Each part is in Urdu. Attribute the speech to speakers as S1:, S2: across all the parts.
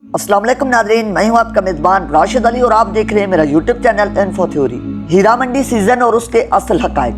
S1: السلام علیکم ناظرین، میں ہوں آپ کا میزبان راشد علی اور آپ دیکھ رہے ہیں میرا یوٹیوب چینل انفو تھیوری۔ ہیرا منڈی سیزن اور اس کے اصل حقائق۔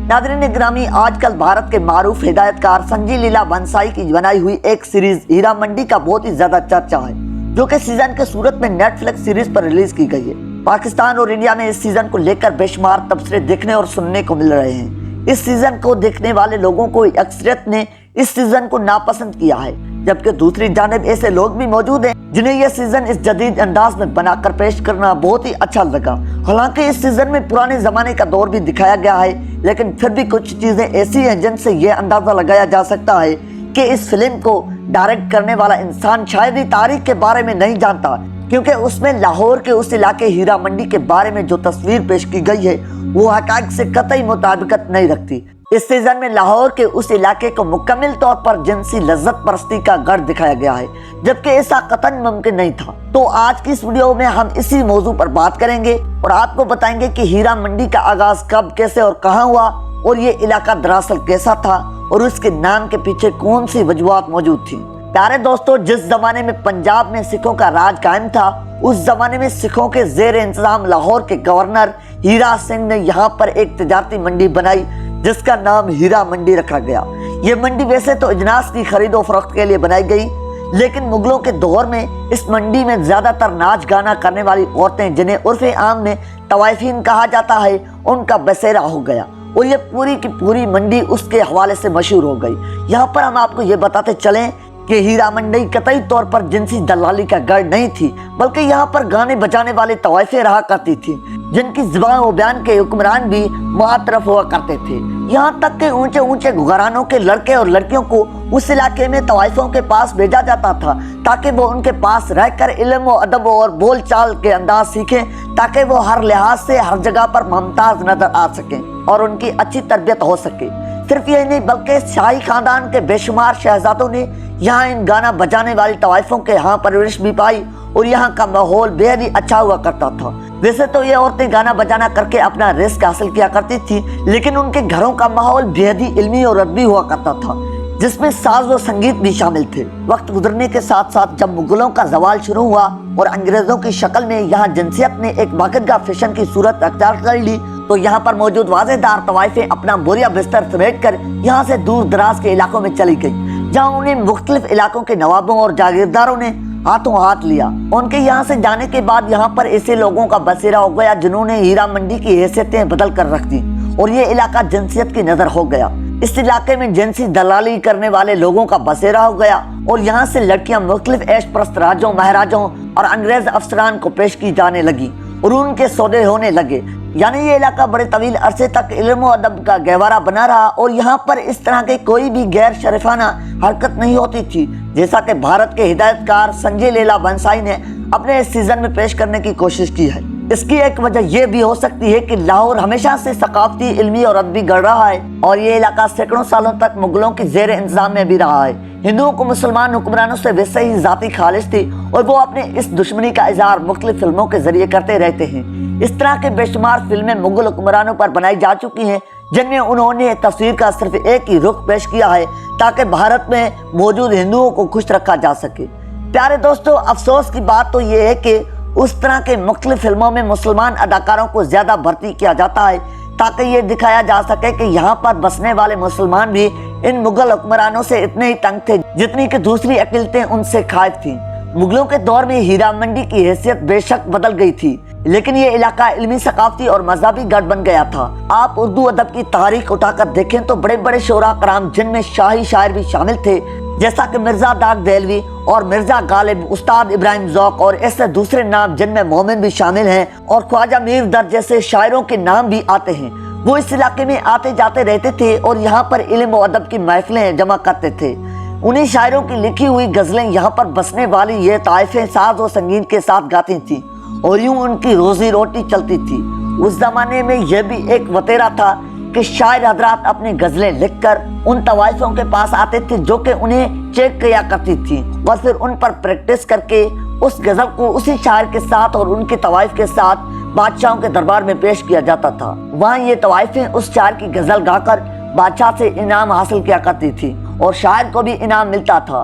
S1: ناظرین گرامی، آج کل بھارت کے معروف ہدایت کار سنجے لیلا بھنسائی کی بنائی ہوئی ایک سیریز ہیرا منڈی کا بہت ہی زیادہ چرچا ہے، جو کہ سیزن کے صورت میں نیٹ فلکس سیریز پر ریلیز کی گئی ہے۔ پاکستان اور انڈیا میں اس سیزن کو لے کر بے شمار تبصرے دیکھنے اور سننے کو مل رہے ہیں۔ اس سیزن کو دیکھنے والے لوگوں کو اکثریت نے اس سیزن کو ناپسند کیا ہے، جبکہ دوسری جانب ایسے لوگ بھی موجود ہیں جنہیں یہ سیزن اس جدید انداز میں بنا کر پیش کرنا بہت ہی اچھا لگا۔ حالانکہ اس سیزن میں پرانے زمانے کا دور بھی دکھایا گیا ہے، لیکن پھر بھی کچھ چیزیں ایسی ہیں جن سے یہ اندازہ لگایا جا سکتا ہے کہ اس فلم کو ڈائریکٹ کرنے والا انسان شاید ہی تاریخ کے بارے میں نہیں جانتا، کیونکہ اس میں لاہور کے اس علاقے ہیرا منڈی کے بارے میں جو تصویر پیش کی گئی ہے وہ حقائق سے قطعی مطابقت نہیں رکھتی۔ اس سیزن میں لاہور کے اس علاقے کو مکمل طور پر جنسی لذت پرستی کا گڑھ دکھایا گیا ہے، جبکہ ایسا قطعاً ممکن نہیں تھا۔ تو آج کی اس ویڈیو میں ہم اسی موضوع پر بات کریں گے اور آپ کو بتائیں گے کہ ہیرا منڈی کا آغاز کب، کیسے اور کہاں ہوا، اور یہ علاقہ دراصل کیسا تھا اور اس کے نام کے پیچھے کون سی وجوہات موجود تھیں۔ پیارے دوستو، جس زمانے میں پنجاب میں سکھوں کا راج قائم تھا، اس زمانے میں سکھوں کے زیر انتظام لاہور کے گورنر ہیرا سنگھ نے یہاں پر ایک تجارتی منڈی بنائی جس کا نام ہیرا منڈی رکھا گیا۔ یہ منڈی ویسے تو اجناس کی خرید و فروخت کے لیے بنائی گئی، لیکن مغلوں کے دور میں اس منڈی میں زیادہ تر ناچ گانا کرنے والی عورتیں، جنہیں عرف عام میں طوائفین کہا جاتا ہے، ان کا بسیرا ہو گیا اور یہ پوری کی پوری منڈی اس کے حوالے سے مشہور ہو گئی۔ یہاں پر ہم آپ کو یہ بتاتے چلیں کہ ہیرا منڈی قطعی طور پر جنسی دلالی کا گڑھ نہیں تھی، بلکہ یہاں پر گانے بجانے والے طوائفیں رہا کرتی تھی، جن کی زبان و بیان کے حکمران بھی معترف ہوا کرتے تھے۔ یہاں تک کہ اونچے اونچے گھرانوں کے لڑکے اور لڑکیوں کو اس علاقے میں طوائفوں کے پاس بھیجا جاتا تھا تاکہ وہ ان کے پاس رہ کر علم و ادب اور بول چال کے انداز سیکھیں، تاکہ وہ ہر لحاظ سے ہر جگہ پر ممتاز نظر آ سکیں اور ان کی اچھی تربیت ہو سکے۔ صرف یہ نہیں بلکہ شاہی خاندان کے بے شمار شہزادوں نے یہاں ان گانا بجانے والی طوائفوں کے ہاں پرورش بھی پائی اور یہاں کا ماحول بے حد ہی اچھا ہوا کرتا تھا۔ ویسے تو یہ عورتیں گانا بجانا کر کے اپنا رزق حاصل کیا کرتی تھی، لیکن ان کے گھروں کا ماحول بے حد ہی علمی اور ادبی ہوا کرتا تھا، جس میں ساز و سنگیت بھی شامل تھے۔ وقت گزرنے کے ساتھ ساتھ جب مغلوں کا زوال شروع ہوا اور انگریزوں کی شکل میں یہاں جنسیت نے ایک باقاعدہ فیشن کی صورت اختیار کر لی، تو یہاں پر موجود واضح دار طوائفیں اپنا بوریا بستر سمیٹ کر یہاں سے دور دراز کے علاقوں میں چلی گئی، جہاں انہیں مختلف علاقوں کے نوابوں اور جاگیرداروں نے ہاتھوں ہاتھ لیا۔ ان کے یہاں سے جانے کے بعد یہاں پر ایسے لوگوں کا بسیرا ہو گیا جنہوں نے ہیرا منڈی کی حیثیتیں بدل کر رکھ دی اور یہ علاقہ جنسیت کی نظر ہو گیا۔ اس علاقے میں جنسی دلالی کرنے والے لوگوں کا بسیرا ہو گیا اور یہاں سے لڑکیاں مختلف عیش پرست راجوں، مہاراجوں اور انگریز افسران کو پیش کی جانے لگی اور ان کے سودے ہونے لگے۔ یعنی یہ علاقہ بڑے طویل عرصے تک علم و ادب کا گہوارہ بنا رہا اور یہاں پر اس طرح کے کوئی بھی غیر شریفانہ حرکت نہیں ہوتی تھی، جیسا کہ بھارت کے ہدایت کار سنجے لیلا بھنسائی نے اپنے اس سیزن میں پیش کرنے کی کوشش کی ہے۔ اس کی ایک وجہ یہ بھی ہو سکتی ہے کہ لاہور ہمیشہ سے ثقافتی، علمی اور ادبی گڑھ رہا ہے اور یہ علاقہ سینکڑوں سالوں تک مغلوں کی زیر انتظام میں بھی رہا ہے۔ ہندوؤں کو مسلمان حکمرانوں سے ویسے ہی ذاتی خالص تھی اور وہ اپنے اس دشمنی کا اظہار مختلف فلموں کے ذریعے کرتے رہتے ہیں۔ اس طرح کے بے شمار فلمیں مغل حکمرانوں پر بنائی جا چکی ہیں، جن میں انہوں نے تصویر کا صرف ایک ہی رخ پیش کیا ہے تاکہ بھارت میں موجود ہندوؤں کو خوش رکھا جا سکے۔ پیارے دوستو، افسوس کی بات تو یہ ہے کہ اس طرح کے مختلف فلموں میں مسلمان اداکاروں کو زیادہ بھرتی کیا جاتا ہے تاکہ یہ دکھایا جا سکے کہ یہاں پر بسنے والے مسلمان بھی ان مغل حکمرانوں سے اتنے ہی تنگ تھے جتنی کہ دوسری اقلیتیں ان سے خائف تھیں۔ مغلوں کے دور میں ہیرا منڈی کی حیثیت بے شک بدل گئی تھی، لیکن یہ علاقہ علمی، ثقافتی اور مذہبی گڑھ بن گیا تھا۔ آپ اردو ادب کی تاریخ اٹھا کر دیکھیں تو بڑے بڑے شعراء کرام، جن میں شاہی شاعر بھی شامل تھے جیسا کہ مرزا داغ دہلوی اور مرزا غالب، استاد ابراہیم ذوق اور ایسے دوسرے نام جن میں مومن بھی شامل ہیں اور خواجہ میر درد جیسے شاعروں کے نام بھی آتے ہیں، وہ اس علاقے میں آتے جاتے رہتے تھے اور یہاں پر علم و ادب کی محفلیں جمع کرتے تھے۔ انہی شاعروں کی لکھی ہوئی غزلیں یہاں پر بسنے والی یہ طائفیں ساز و سنگین کے ساتھ گاتی تھیں اور یوں ان کی روزی روٹی چلتی تھی۔ اس زمانے میں یہ بھی ایک وتیرہ تھا کہ شاعر حضرات اپنی غزلیں لکھ کر ان طوائفوں کے پاس آتے تھے جو کہ انہیں چیک کیا کرتی تھی اور پھر ان پر پریکٹس کر کے اس غزل کو اسی شاعر کے ساتھ اور ان کی طوائف کے ساتھ بادشاہوں کے دربار میں پیش کیا جاتا تھا۔ وہاں یہ طوائفیں اس شاعر کی غزل گا کر بادشاہ سے انعام حاصل کیا کرتی تھی اور شاعر کو بھی انعام ملتا تھا۔